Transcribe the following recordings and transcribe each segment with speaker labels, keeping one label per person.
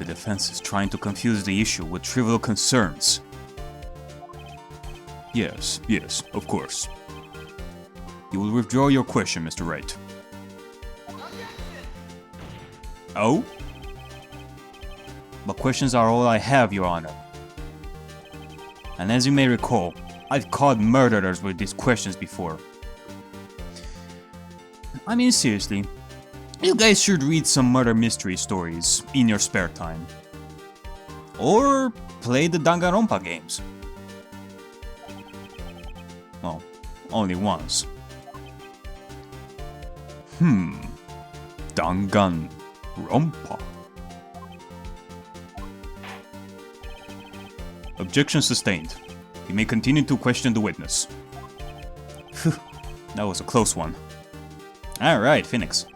Speaker 1: defense is trying to confuse the issue with trivial concerns. Yes, of course. You will withdraw your question, Mr. Wright. Oh? But questions are all I have, Your Honor. And as you may recall, I've caught murderers with these questions before. I mean, seriously, you guys should read some murder mystery stories in your spare time. Or play the Danganronpa games. Well, only once. Danganronpa. Objection sustained. You may continue to question the witness. Phew, that was a close one. Alright, Phoenix.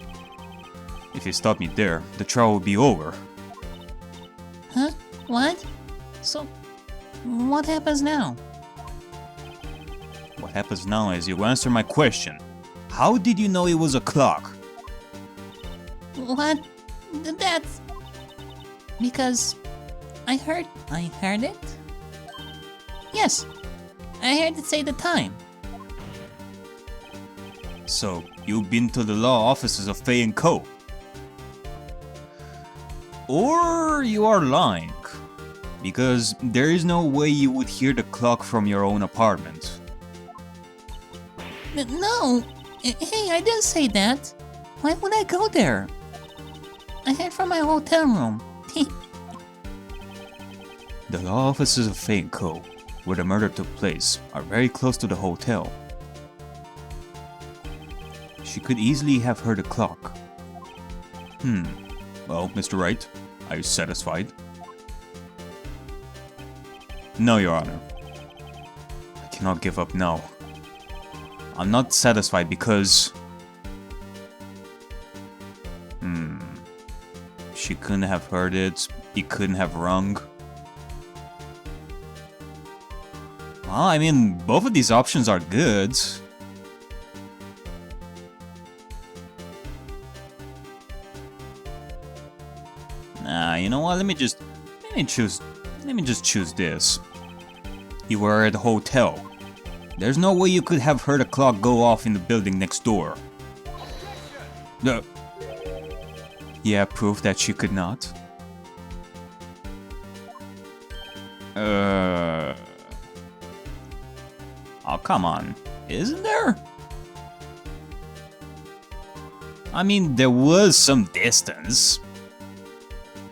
Speaker 1: If you stop me there, the trial will be over.
Speaker 2: Huh? What? So, what happens now?
Speaker 1: What happens now is you answer my question. How did you know it was a clock?
Speaker 2: What? That's... Because... I heard it? Yes, I heard it say the time.
Speaker 1: So, you've been to the law offices of Fei & Co. Or you are lying. Because there is no way you would hear the clock from your own apartment.
Speaker 2: No! Hey, I didn't say that. Why would I go there? I heard from my hotel room.
Speaker 1: The law offices of Fei & Co., where the murder took place, are very close to the hotel. She could easily have heard a clock. Well, Mr. Wright, are you satisfied? No, Your Honor. I cannot give up now. I'm not satisfied because... She couldn't have heard it, he couldn't have rung. Well, I mean, both of these options are good. Nah, you know what? Let me just choose this. You were at the hotel. There's no way you could have heard a clock go off in the building next door. Yeah, proof that she could not. Oh, come on. Isn't there? I mean, there was some distance.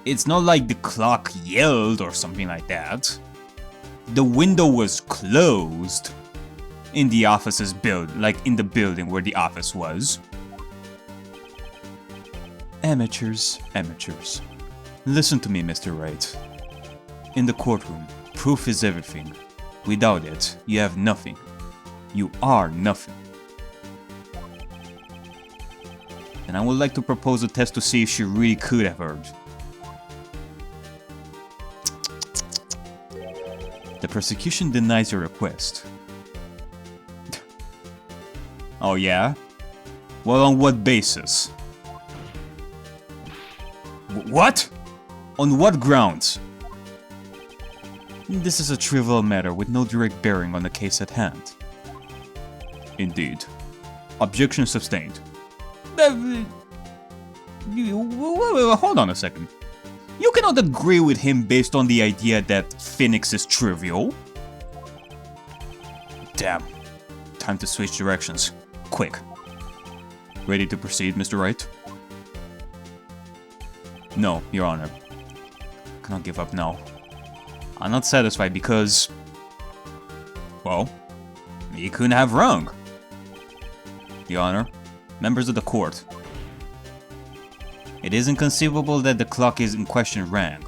Speaker 1: It's not like the clock yelled or something like that. The window was closed. In the office's in the building where the office was. Amateurs. Listen to me, Mr. Wright. In the courtroom, proof is everything. Without it, you have nothing. You are nothing. And I would like to propose a test to see if she really could have heard. The prosecution denies your request. Oh yeah? Well, on what basis? What? On what grounds? This is a trivial matter with no direct bearing on the case at hand. Indeed. Objection sustained. Hold on a second. You cannot agree with him based on the idea that Phoenix is trivial. Damn. Time to switch directions. Quick. Ready to proceed, Mr. Wright? No, Your Honor. I cannot give up now. I'm not satisfied because... well, he couldn't have rung. Your Honor, members of the court. It is inconceivable that the clock in question rang.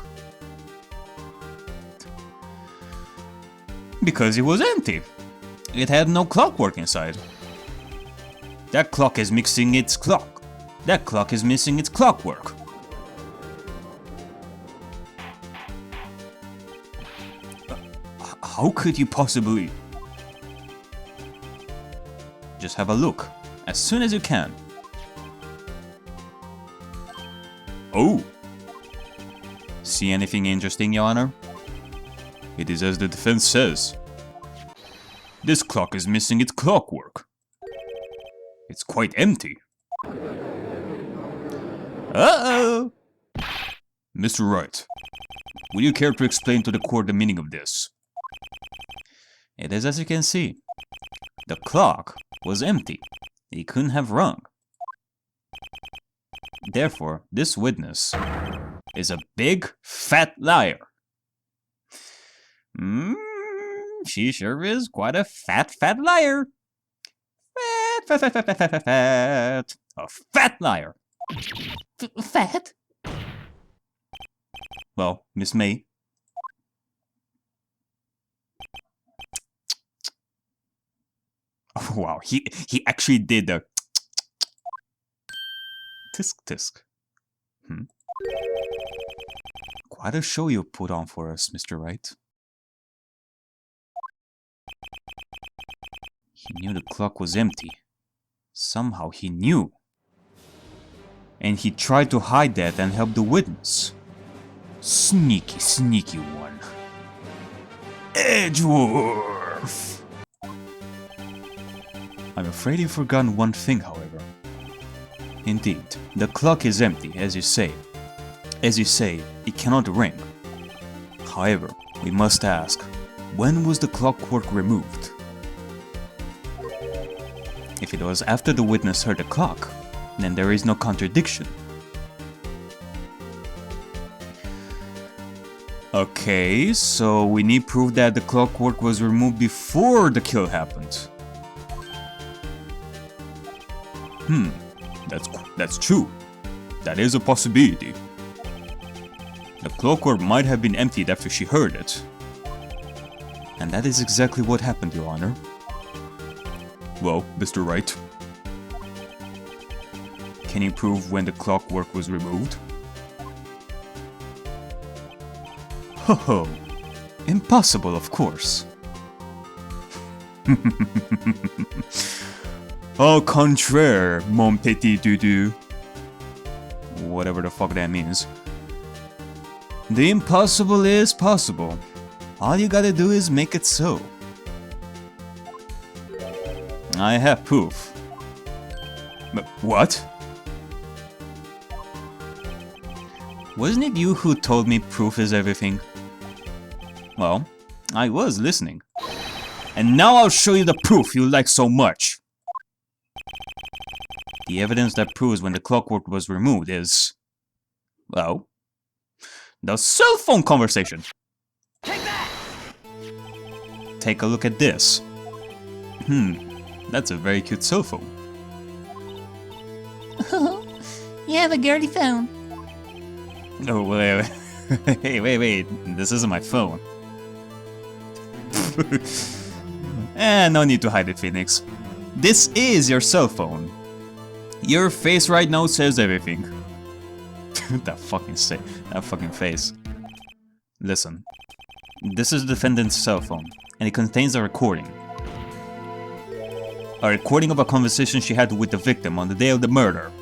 Speaker 1: Because it was empty. It had no clockwork inside. That clock is missing its clock. That clock is missing its clockwork. How could you possibly... Just have a look, as soon as you can. See anything interesting, Your Honor? It is as the defense says. This clock is missing its clockwork. It's quite empty. Uh-oh! Mr. Wright, would you care to explain to the court the meaning of this? It is as you can see. The clock was empty. He couldn't have rung. Therefore, this witness is a big, fat liar. She sure is quite a fat liar. Fat. A fat liar.
Speaker 2: Fat?
Speaker 1: Well, Miss May. Oh, wow, he actually did the tisk. Quite a show you put on for us, Mr. Wright. He knew the clock was empty. Somehow he knew. And he tried to hide that and help the witness. Sneaky one. Edgeworth! I'm afraid you've forgotten one thing, however. Indeed, the clock is empty, as you say. As you say, it cannot ring. However, we must ask, when was the clockwork removed? If it was after the witness heard the clock, then there is no contradiction. Okay, so we need proof that the clockwork was removed before the kill happened. That's true. That is a possibility. The clockwork might have been emptied after she heard it. And that is exactly what happened, Your Honor. Well, Mr. Wright, can you prove when the clockwork was removed? Ho, impossible, of course. Au contraire, mon petit doudou. Whatever the fuck that means. The impossible is possible. All you gotta do is make it so. I have proof. But what? Wasn't it you who told me proof is everything? Well, I was listening. And now I'll show you the proof you like so much. The evidence that proves when the clockwork was removed is... well... the cell phone conversation!
Speaker 2: Take that!
Speaker 1: Take a look at this. That's a very cute cell phone.
Speaker 2: You have a girly phone.
Speaker 1: Oh, wait. Hey, wait. This isn't my phone. No need to hide it, Phoenix. This is your cell phone. Your face right now says everything. That fucking face. Listen. This is the defendant's cell phone, and it contains a recording. A recording of a conversation she had with the victim on the day of the murder.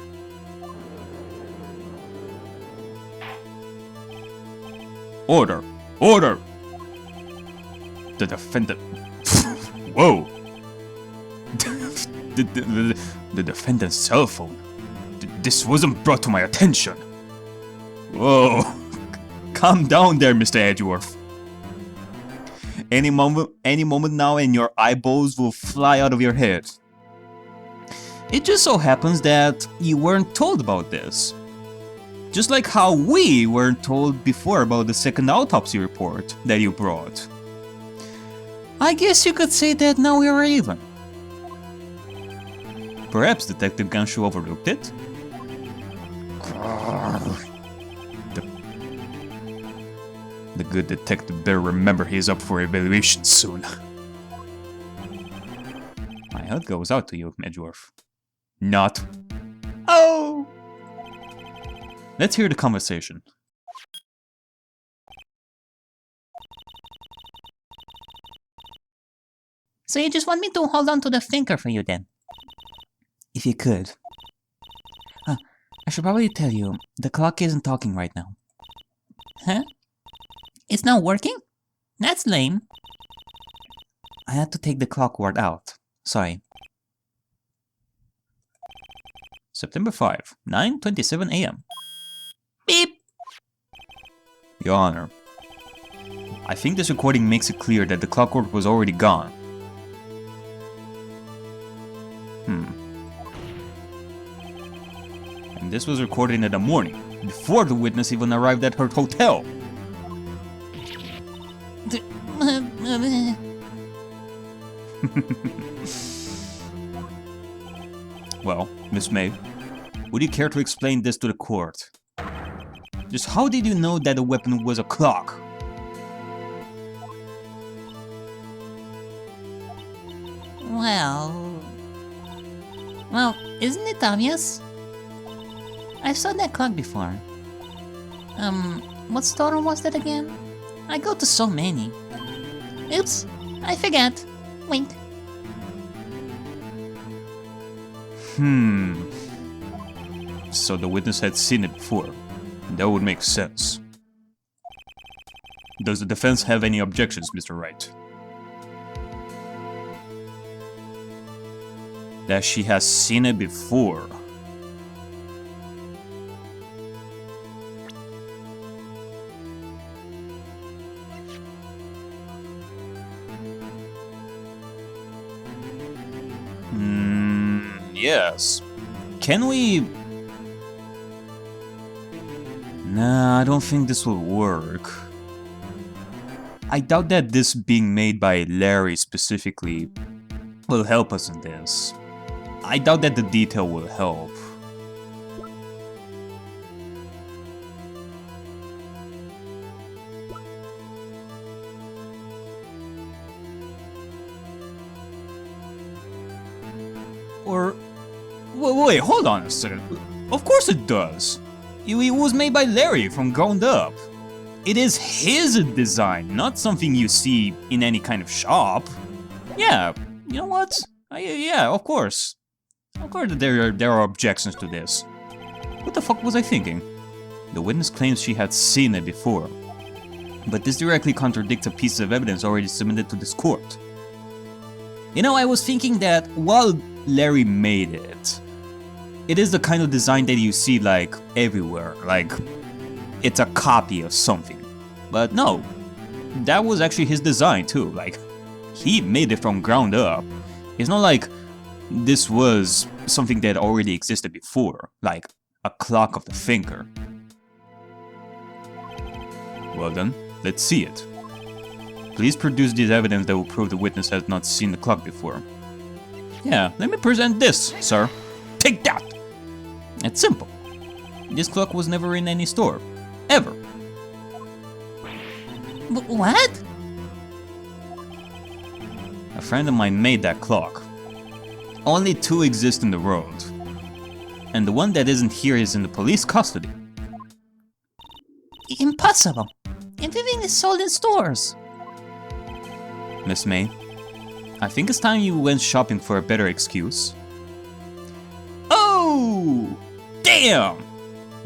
Speaker 1: Order! Order! The defendant... Whoa! The defendant's cell phone. This wasn't brought to my attention. Whoa! Calm down there, Mr. Edgeworth. Any moment now and your eyeballs will fly out of your head. It just so happens that you weren't told about this. Just like how we weren't told before about the second autopsy report that you brought. I guess you could say that now we are even. Perhaps Detective Ganshu overlooked it? The good detective better remember he's up for evaluation soon. My heart goes out to you, Edgeworth. Not. Oh! Let's hear the conversation.
Speaker 2: So you just want me to hold on to the finger for you then?
Speaker 1: If you could. I should probably tell you, the clock isn't talking right now.
Speaker 2: Huh? It's not working? That's lame. I had to take the clock ward out. Sorry.
Speaker 1: September 5, 9:27 a.m.
Speaker 2: Beep!
Speaker 1: Your Honor, I think this recording makes it clear that the clockwork was already gone. And this was recorded in the morning, before the witness even arrived at her hotel. Well, Miss May, would you care to explain this to the court? Just how did you know that the weapon was a clock?
Speaker 2: Well, isn't it obvious? I saw that clock before. What store was that again? I go to so many. Oops, I forgot. Wink.
Speaker 1: So the witness had seen it before. That would make sense. Does the defense have any objections, Mr. Wright? That she has seen it before. Yes. Can we... Nah, I don't think this will work. I doubt that this being made by Larry specifically will help us in this. I doubt that the detail will help. Or... Wait, hold on a second. Of course it does. It was made by Larry from ground up. It is his design, not something you see in any kind of shop. Yeah, you know what? Yeah, of course. Of course there are objections to this. What the fuck was I thinking? The witness claims she had seen it before. But this directly contradicts a piece of evidence already submitted to this court. You know, I was thinking that while Larry made it, it is the kind of design that you see like everywhere, like it's a copy of something. But no, that was actually his design too, like he made it from ground up. It's not like this was something that already existed before, like a clock of the finger. Well then, let's see it. Please produce this evidence that will prove the witness has not seen the clock before. Yeah, let me present this, sir. Take that! It's simple. This clock was never in any store. Ever.
Speaker 2: What?
Speaker 1: A friend of mine made that clock. Only 2 exist in the world. And the one that isn't here is in the police custody.
Speaker 2: Impossible. Everything is sold in stores.
Speaker 1: Miss May, I think it's time you went shopping for a better excuse. Oh! Damn!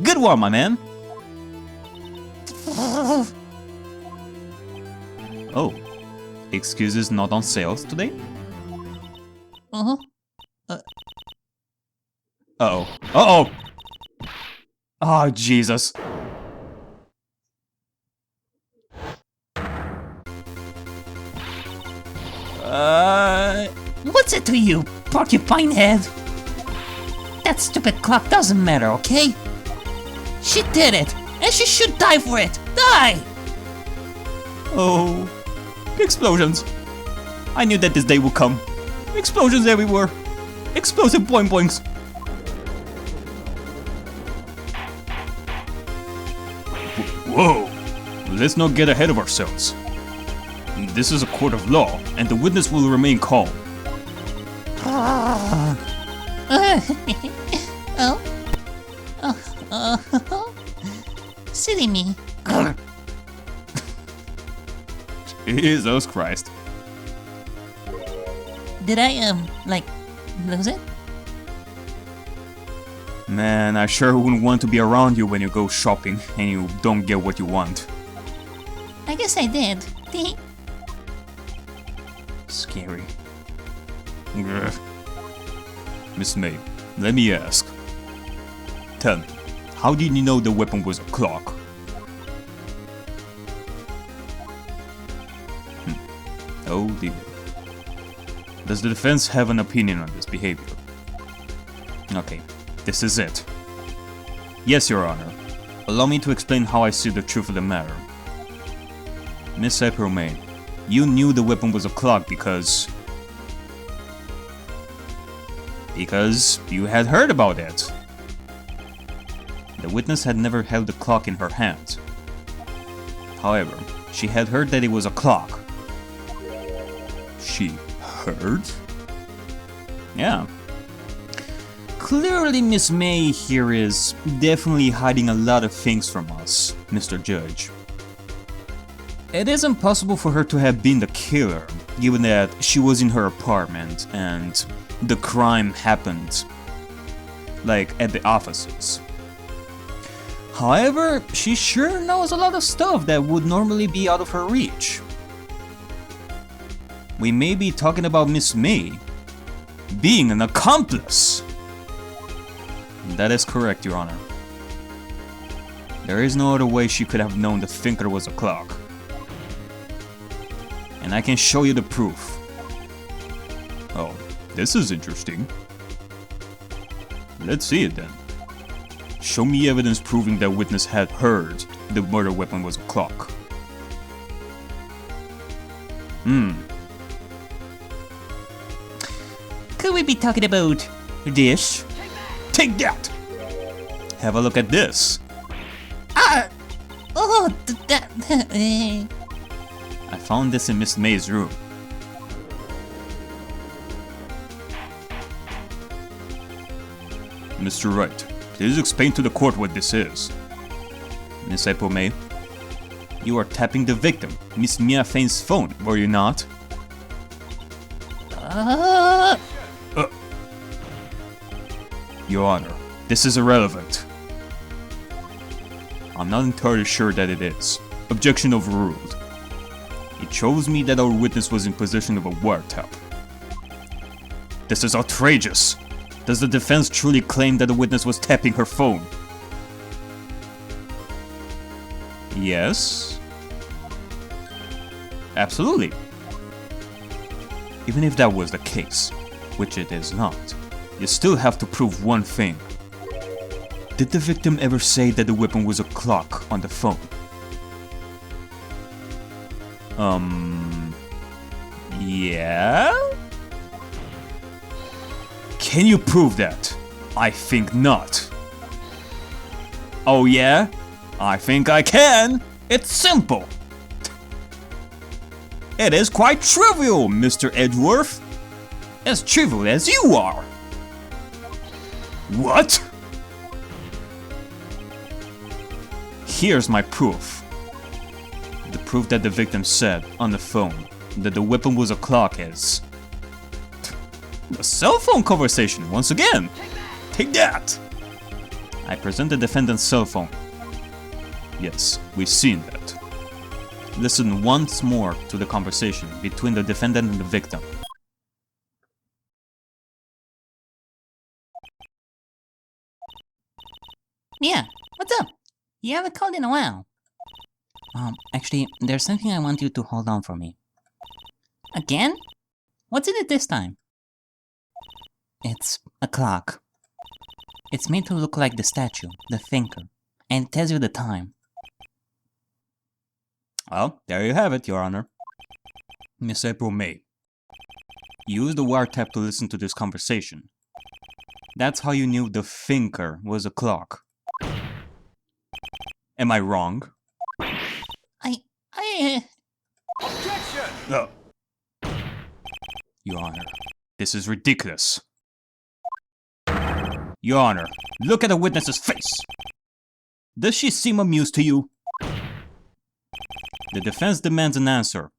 Speaker 1: Good one, my man! Oh, excuses not on sales today?
Speaker 2: Uh-huh.
Speaker 1: Uh-oh. Uh-oh! Oh, Jesus.
Speaker 2: What's it to you, porcupine head? That stupid clock doesn't matter, okay? She did it, and she should die for it! Die!
Speaker 1: Oh, explosions. I knew that this day would come. Explosions everywhere. Explosive boing boings. Whoa, let's not get ahead of ourselves. This is a court of law, and the witness will remain calm.
Speaker 2: Silly me.
Speaker 1: Jesus Christ.
Speaker 2: Did I, like, lose it?
Speaker 1: Man, I sure wouldn't want to be around you when you go shopping and you don't get what you want.
Speaker 2: I guess I did.
Speaker 1: Scary. Ugh. Miss May, let me ask. Tell me, how did you know the weapon was a clock? Oh dear. Does the defense have an opinion on this behavior? Okay, this is it. Yes, Your Honor. Allow me to explain how I see the truth of the matter. Miss April May, you knew the weapon was a clock because you had heard about it. The witness had never held the clock in her hand. However, she had heard that it was a clock. She heard? Yeah. Clearly, Miss May here is definitely hiding a lot of things from us, Mr. Judge. It is impossible for her to have been the killer, given that she was in her apartment and the crime happened, like, at the offices. However, she sure knows a lot of stuff that would normally be out of her reach. We may be talking about Miss May being an accomplice. That is correct, Your Honor. There is no other way she could have known the thinker was a clock. And I can show you the proof. Oh, this is interesting. Let's see it then. Show me evidence proving that witness had heard the murder weapon was a clock.
Speaker 2: Could we be talking about this?
Speaker 1: Take that! Have a look at this. I found this in Miss May's room. Mr. Wright, please explain to the court what this is. Miss April May, you are tapping the victim, Miss Mia Fane's phone, were you not? Your Honor, this is irrelevant. I'm not entirely sure that it is. Objection overruled. It shows me that our witness was in possession of a wiretap. This is outrageous. Does the defense truly claim that the witness was tapping her phone? Yes. Absolutely. Even if that was the case, which it is not, you still have to prove one thing. Did the victim ever say that the weapon was a clock on the phone? Yeah? Can you prove that? I think not. Oh yeah? I think I can. It's simple. It is quite trivial, Mr. Edgeworth. As trivial as you are. What? Here's my proof. The proof that the victim said on the phone that the weapon was a clock is a cell phone conversation once again. Take that! I present the defendant's cell phone. Yes, we've seen that. Listen once more to the conversation between the defendant and the victim.
Speaker 2: Yeah, what's up? You haven't called in a while. Actually, there's something I want you to hold on for me. Again? What's in it this time? It's a clock. It's made to look like the statue, the thinker, and it tells you the time.
Speaker 1: Well, there you have it, Your Honor. Miss April May. Use the wiretap to listen to this conversation. That's how you knew the thinker was a clock. Am I wrong?
Speaker 3: Objection!
Speaker 1: Your Honor, this is ridiculous. Your Honor, look at the witness's face. Does she seem amused to you? The defense demands an answer.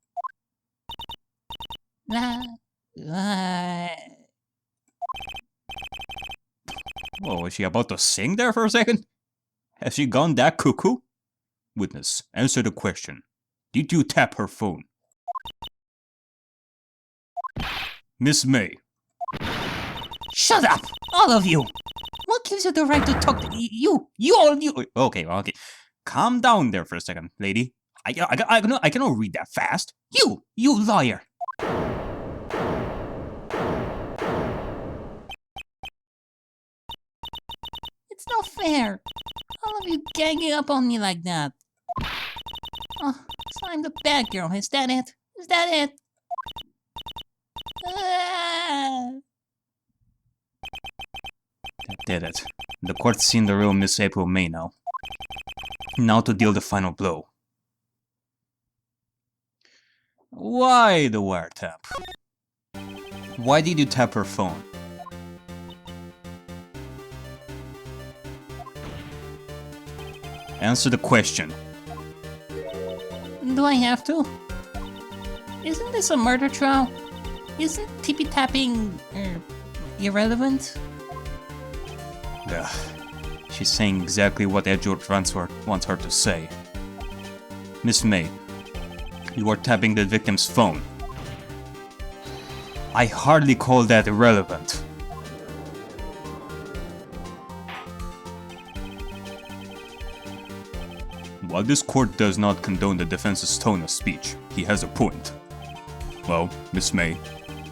Speaker 1: Whoa, is she about to sing there for a second? Has she gone that cuckoo? Witness, answer the question. Did you tap her phone? Miss May.
Speaker 2: Shut up! All of you! What gives you the right to talk to you?
Speaker 1: Okay. Calm down there for a second, lady. I cannot read that fast.
Speaker 2: You lawyer! It's not fair. All of you ganging up on me like that. Oh, so I'm the bad girl. Is that it? Is that it?
Speaker 1: That did it. The court's seen the real Miss April May now. Now to deal the final blow. Why the wiretap? Why did you tap her phone? Answer the question.
Speaker 2: Do I have to? Isn't this a murder trial? Isn't tippy-tapping irrelevant?
Speaker 1: Ugh. She's saying exactly what Edgeworth wants her to say. Miss May, you are tapping the victim's phone. I hardly call that irrelevant. While this court does not condone the defense's tone of speech, he has a point. Well, Miss May,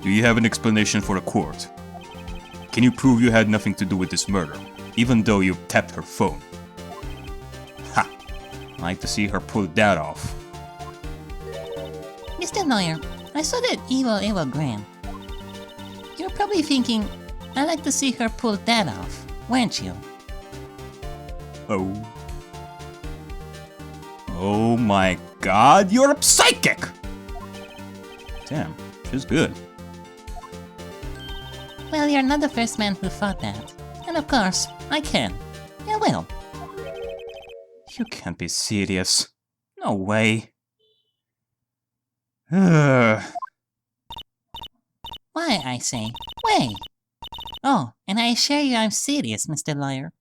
Speaker 1: do you have an explanation for the court? Can you prove you had nothing to do with this murder, even though you tapped her phone? Ha! I'd like to see her pull that off.
Speaker 2: Mr. Lawyer, I saw that evil grin. You're probably thinking, I'd like to see her pull that off, weren't you?
Speaker 1: Oh. Oh my god, you're a psychic! Damn, she's good.
Speaker 2: Well, you're not the first man who thought that. And of course, I can. I will.
Speaker 1: You can't be serious. No way. Ugh.
Speaker 2: Why, I say? Way! Oh, and I assure you I'm serious, Mr. Lawyer.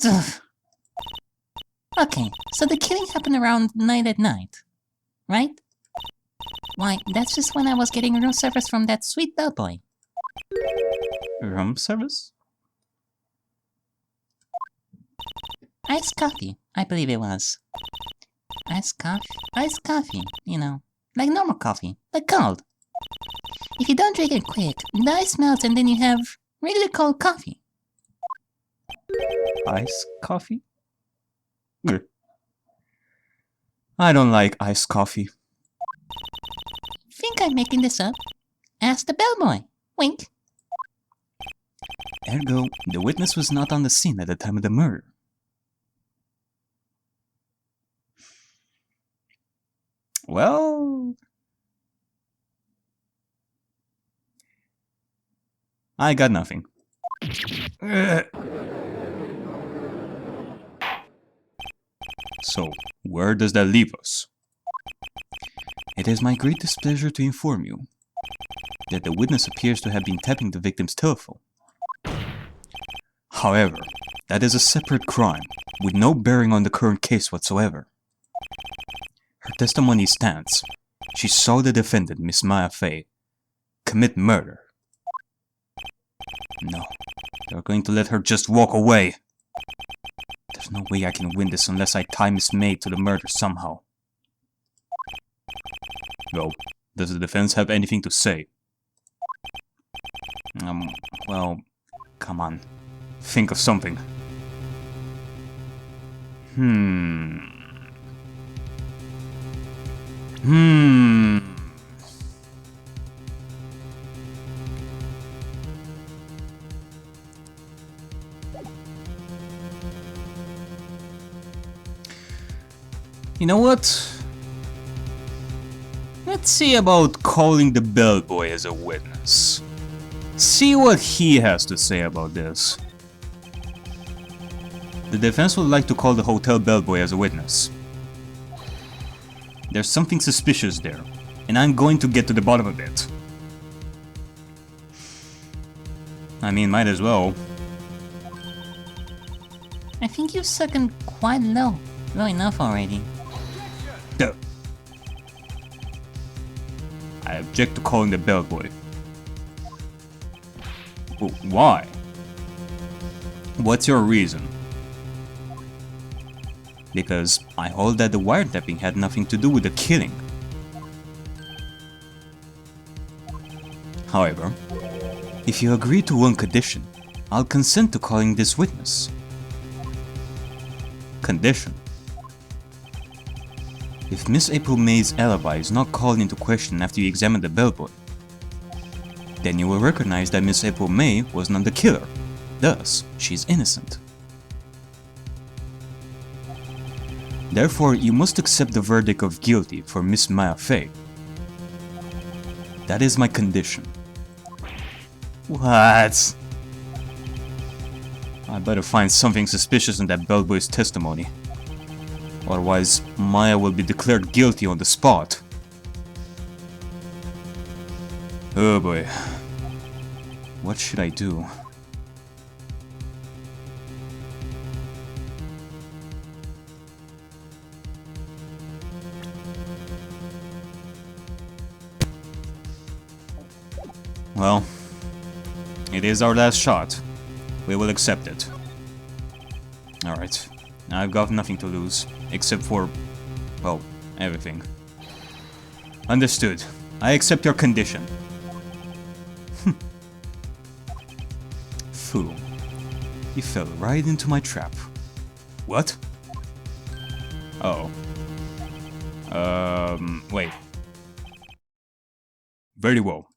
Speaker 2: Ugh. Okay, so the killing happened around 9 at night, right? Why, that's just when I was getting room service from that sweet bellboy.
Speaker 1: Room service?
Speaker 2: Iced coffee, I believe it was. Iced coffee, you know, like normal coffee, but cold. If you don't drink it quick, the ice melts and then you have regular cold coffee.
Speaker 1: Iced coffee? I don't like iced coffee.
Speaker 2: Think I'm making this up? Ask the bellboy. Wink.
Speaker 1: Ergo, the witness was not on the scene at the time of the murder. Well, I got nothing. So, where does that leave us? It is my great displeasure to inform you that the witness appears to have been tapping the victim's telephone. However, that is a separate crime, with no bearing on the current case whatsoever. Her testimony stands. She saw the defendant, Miss Maya Fey, commit murder. No, they're going to let her just walk away. There's no way I can win this unless I tie Miss May to the murder somehow. Well, does the defense have anything to say? Well, come on. Think of something. You know what? Let's see about calling the bellboy as a witness. See what he has to say about this. The defense would like to call the hotel bellboy as a witness. There's something suspicious there, and I'm going to get to the bottom of it. I mean, might as well.
Speaker 2: I think you've sucking quite low. Low enough already.
Speaker 1: Duh. I object to calling the bellboy. Why? What's your reason? Because I hold that the wiretapping had nothing to do with the killing. However, if you agree to one condition, I'll consent to calling this witness. Condition. If Miss April May's alibi is not called into question after you examine the bellboy, then you will recognize that Miss April May was not the killer. Thus, she's innocent. Therefore, you must accept the verdict of guilty for Miss Maya Fey. That is my condition. What? I better find something suspicious in that bellboy's testimony. Otherwise, Maya will be declared guilty on the spot. Oh boy. What should I do? Well, it is our last shot. We will accept it. Alright. I've got nothing to lose, except for, well, everything. Understood. I accept your condition. Fool. You fell right into my trap. What? Oh. Wait. Very well.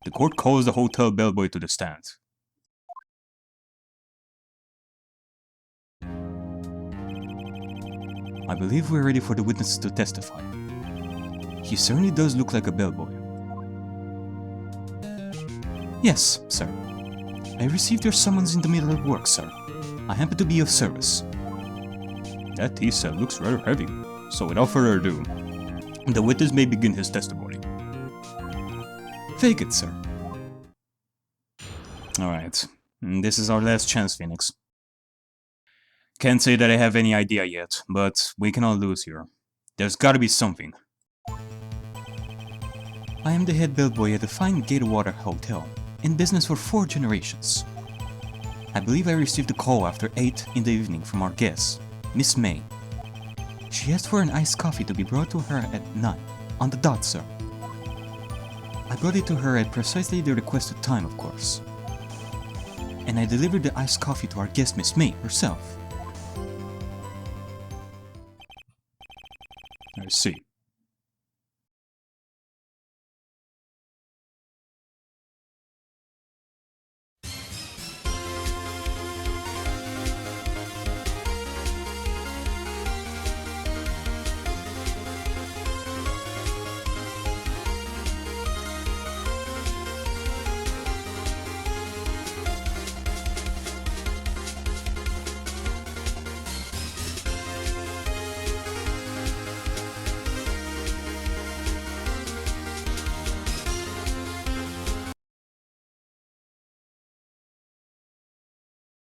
Speaker 1: The court calls the hotel bellboy to the stand. I believe we're ready for the witnesses to testify. He certainly does look like a bellboy. Yes, sir. I received your summons in the middle of work, sir. I happen to be of service. That tea set looks rather heavy, so without further ado, the witness may begin his testimony. Take it, sir. Alright, this is our last chance, Phoenix. Can't say that I have any idea yet, but we cannot lose here. There's gotta be something. I am the head bellboy at the fine Gatorwater Hotel, in business for 4 generations. I believe I received a call after 8 in the evening from our guest, Miss May. She asked for an iced coffee to be brought to her at 9, on the dot, sir. I brought it to her at precisely the requested time, of course. And I delivered the iced coffee to our guest, Miss May, herself. I see.